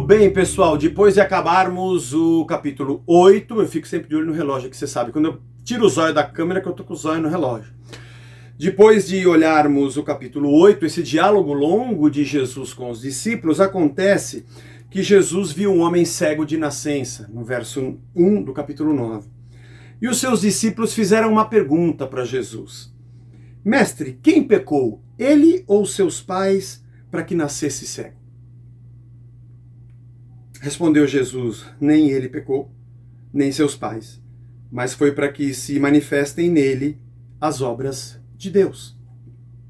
bem, pessoal, depois de acabarmos o capítulo 8, eu fico sempre de olho no relógio, que você sabe, quando eu tiro o zóio da câmera, que eu tô com o zóio no relógio. Depois de olharmos o capítulo 8, esse diálogo longo de Jesus com os discípulos, acontece que Jesus viu um homem cego de nascença, no verso 1 do capítulo 9. E os seus discípulos fizeram uma pergunta para Jesus. Mestre, quem pecou, ele ou seus pais, para que nascesse cego? Respondeu Jesus, nem ele pecou, nem seus pais, mas foi para que se manifestem nele as obras de Deus.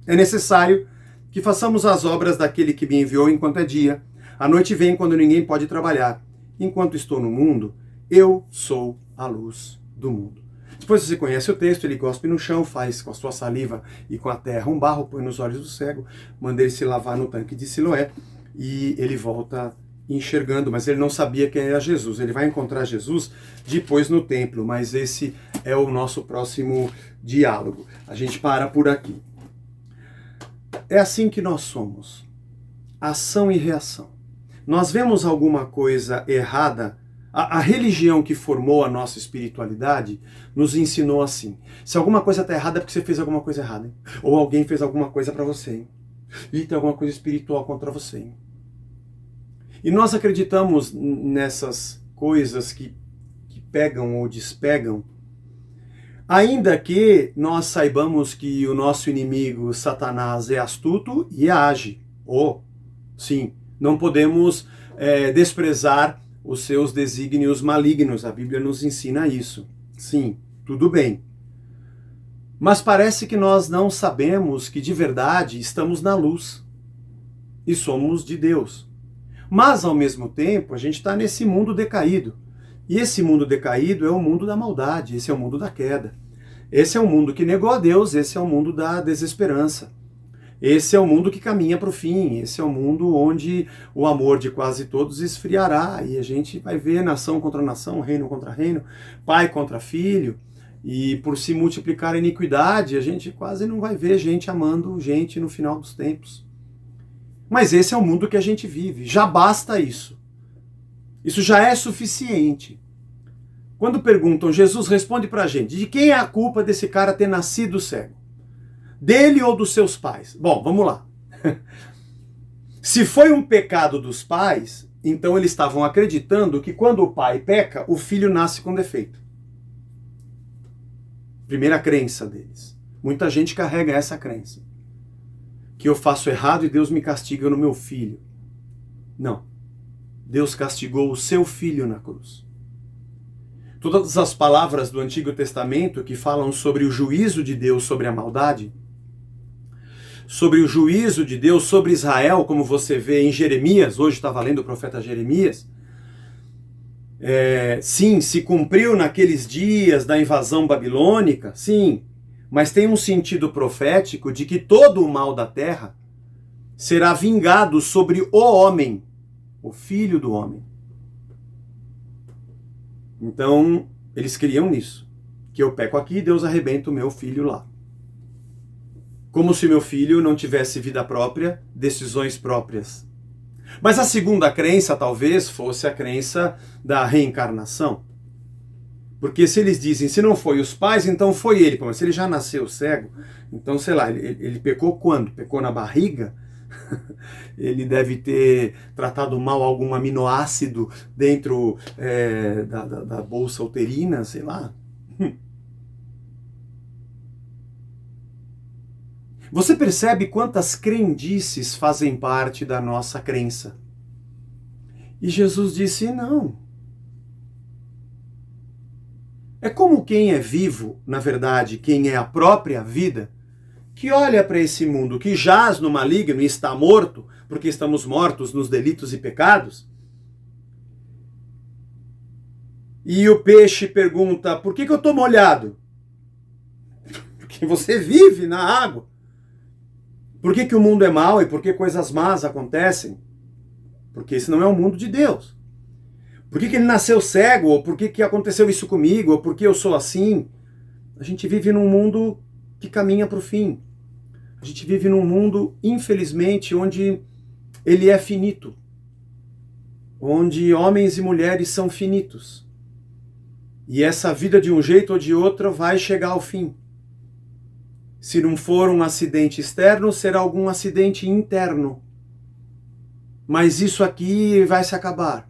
É necessário que façamos as obras daquele que me enviou enquanto é dia. A noite vem quando ninguém pode trabalhar. Enquanto estou no mundo, eu sou a luz do mundo. Depois você conhece o texto, ele cospe no chão, faz com a sua saliva e com a terra um barro, põe nos olhos do cego, manda ele se lavar no tanque de Siloé e ele volta enxergando, mas ele não sabia quem era Jesus. Ele vai encontrar Jesus depois no templo, mas esse é o nosso próximo diálogo. A gente para por aqui. É assim que nós somos. Ação e reação. Nós vemos alguma coisa errada. A religião que formou a nossa espiritualidade nos ensinou assim. Se alguma coisa está errada é porque você fez alguma coisa errada. Hein? Ou alguém fez alguma coisa para você. Hein? E tem alguma coisa espiritual contra você. Hein? E nós acreditamos nessas coisas que pegam ou despegam, ainda que nós saibamos que o nosso inimigo, Satanás, é astuto e age. Sim, não podemos desprezar os seus desígnios malignos. A Bíblia nos ensina isso. Sim, tudo bem. Mas parece que nós não sabemos que de verdade estamos na luz e somos de Deus. Mas, ao mesmo tempo, a gente está nesse mundo decaído. E esse mundo decaído é o mundo da maldade, esse é o mundo da queda. Esse é o mundo que negou a Deus, esse é o mundo da desesperança. Esse é o mundo que caminha para o fim, esse é o mundo onde o amor de quase todos esfriará. E a gente vai ver nação contra nação, reino contra reino, pai contra filho. E por se multiplicar a iniquidade, a gente quase não vai ver gente amando gente no final dos tempos. Mas esse é o mundo que a gente vive. Já basta isso. Isso já é suficiente. Quando perguntam, Jesus responde pra gente, de quem é a culpa desse cara ter nascido cego? Dele ou dos seus pais? Bom, vamos lá. Se foi um pecado dos pais, então eles estavam acreditando que quando o pai peca, o filho nasce com defeito. Primeira crença deles. Muita gente carrega essa crença. Que eu faço errado e Deus me castiga no meu filho. Não. Deus castigou o seu filho na cruz. Todas as palavras do Antigo Testamento que falam sobre o juízo de Deus sobre a maldade, sobre o juízo de Deus sobre Israel, como você vê em Jeremias, hoje estava lendo o profeta Jeremias, sim, se cumpriu naqueles dias da invasão babilônica, sim, mas tem um sentido profético de que todo o mal da terra será vingado sobre o homem, o filho do homem. Então, eles criam nisso, que eu peco aqui e Deus arrebenta o meu filho lá. Como se meu filho não tivesse vida própria, decisões próprias. Mas a segunda crença talvez fosse a crença da reencarnação. Porque se eles dizem, se não foi os pais, então foi ele. Mas se ele já nasceu cego, então sei lá, ele pecou quando? Pecou na barriga? Ele deve ter tratado mal algum aminoácido dentro da bolsa uterina, sei lá. Você percebe quantas crendices fazem parte da nossa crença? E Jesus disse, não. É como quem é vivo, na verdade, quem é a própria vida, que olha para esse mundo que jaz no maligno e está morto, porque estamos mortos nos delitos e pecados. E o peixe pergunta, por que eu estou molhado? Porque você vive na água. Por que o mundo é mau e por que coisas más acontecem? Porque esse não é o mundo de Deus. Por que ele nasceu cego? Ou por que aconteceu isso comigo? Ou por que eu sou assim? A gente vive num mundo que caminha para o fim. A gente vive num mundo, infelizmente, onde ele é finito. onde homens e mulheres são finitos. E essa vida, de um jeito ou de outro, vai chegar ao fim. Se não for um acidente externo, será algum acidente interno. Mas isso aqui vai se acabar.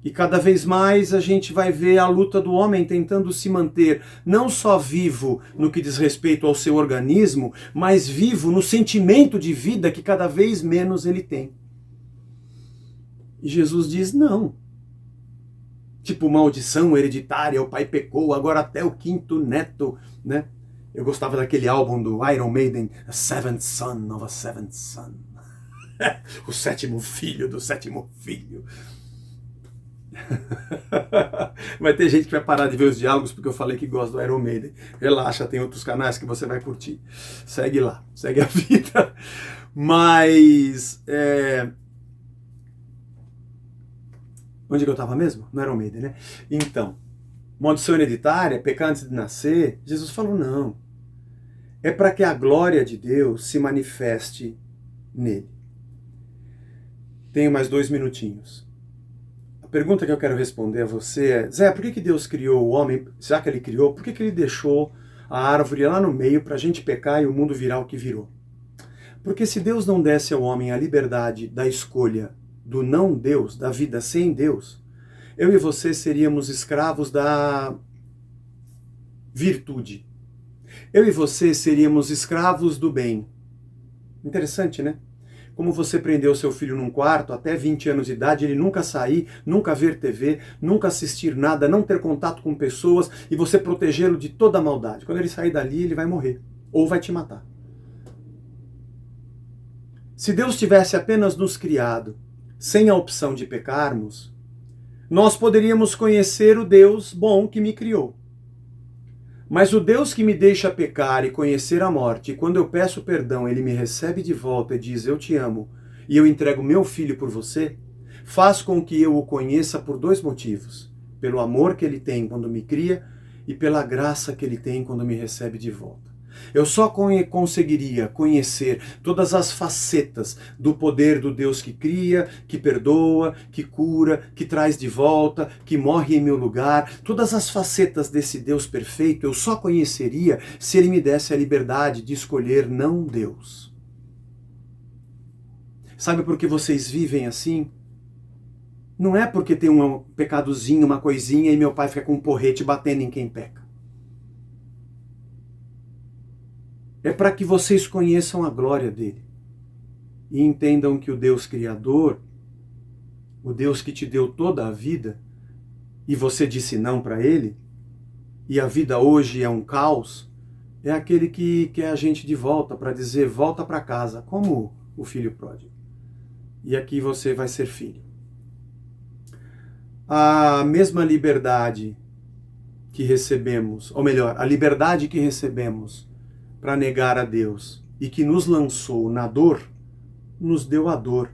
E cada vez mais a gente vai ver a luta do homem tentando se manter não só vivo no que diz respeito ao seu organismo, mas vivo no sentimento de vida que cada vez menos ele tem. E Jesus diz não. Tipo maldição hereditária, o pai pecou, agora até o quinto neto, né? Eu gostava daquele álbum do Iron Maiden, A Seventh Son of a Seventh Son. O sétimo filho do sétimo filho. Vai ter gente que vai parar de ver os diálogos porque eu falei que gosto do Iron Maiden. Relaxa, tem outros canais que você vai curtir. Segue lá, segue a vida. Mas onde que eu estava mesmo? No Iron Maiden, né? Então, maldição hereditária, pecar antes de nascer, Jesus falou não. É para que a glória de Deus se manifeste nele. Tenho mais 2 minutinhos. A pergunta que eu quero responder a você é, Zé, por que Deus criou o homem? Já que ele criou, por que ele deixou a árvore lá no meio para a gente pecar e o mundo virar o que virou? Porque se Deus não desse ao homem a liberdade da escolha do não Deus, da vida sem Deus, eu e você seríamos escravos da virtude. Eu e você seríamos escravos do bem. Interessante, né? Como você prendeu seu filho num quarto até 20 anos de idade, ele nunca sair, nunca ver TV, nunca assistir nada, não ter contato com pessoas e você protegê-lo de toda a maldade. Quando ele sair dali, ele vai morrer ou vai te matar. Se Deus tivesse apenas nos criado sem a opção de pecarmos, nós poderíamos conhecer o Deus bom que me criou. Mas o Deus que me deixa pecar e conhecer a morte, e quando eu peço perdão, ele me recebe de volta e diz, eu te amo, e eu entrego meu filho por você, faz com que eu o conheça por 2 motivos. Pelo amor que ele tem quando me cria e pela graça que ele tem quando me recebe de volta. Eu só conseguiria conhecer todas as facetas do poder do Deus que cria, que perdoa, que cura, que traz de volta, que morre em meu lugar. Todas as facetas desse Deus perfeito eu só conheceria se ele me desse a liberdade de escolher não Deus. Sabe por que vocês vivem assim? Não é porque tem um pecadozinho, uma coisinha e meu pai fica com um porrete batendo em quem peca. É para que vocês conheçam a glória dele e entendam que o Deus Criador, o Deus que te deu toda a vida, e você disse não para ele, e a vida hoje é um caos, é aquele que quer a gente de volta para dizer, volta para casa, como o filho pródigo. E aqui você vai ser filho. A mesma liberdade que recebemos, ou melhor, a liberdade que recebemos para negar a Deus e que nos lançou na dor, nos deu a dor,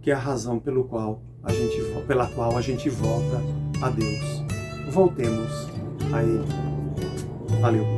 que é a razão pela qual a gente volta a Deus. Voltemos a Ele. Valeu.